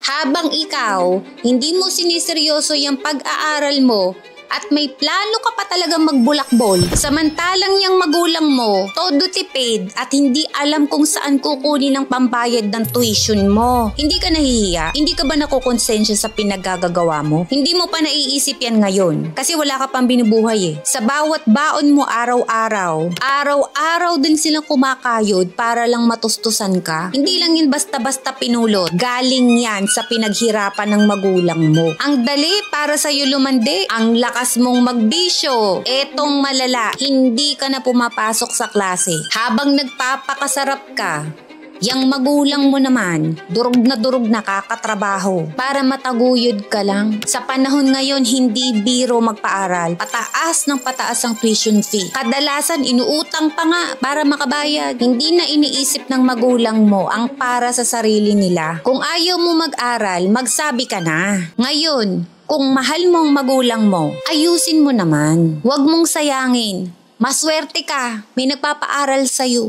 Habang ikaw, hindi mo siniseryoso yung pag-aaral mo at may plano ka pa talagang magbulakbol. Samantalang yung magulang mo, todo tipid at hindi alam kung saan kukunin ang pambayad ng tuition mo. Hindi ka nahihiya? Hindi ka ba nakukonsensya sa pinaggagawa mo? Hindi mo pa naiisip yan ngayon kasi wala ka pang binubuhay eh. Sa bawat baon mo araw-araw din silang kumakayod para lang matustusan ka. Hindi lang yun basta-basta pinulot. Galing yan sa pinaghirapan ng magulang mo. Ang dali para sa'yo lumandi, ang lakas mong magbisyo. Etong malala, hindi ka na pumapasok sa klase. Habang nagpapakasarap ka, yang magulang mo naman, durog na kakatrabaho para mataguyod ka lang. Sa panahon ngayon, hindi biro magpaaral. Pataas ng pataas ang tuition fee. Kadalasan, inuutang pa nga para makabayad. Hindi na iniisip ng magulang mo ang para sa sarili nila. Kung ayaw mo mag-aral, magsabi ka na. Ngayon, kung mahal mo ang magulang mo, ayusin mo naman. Huwag mong sayangin. Maswerte ka, may nagpapaaral sa'yo.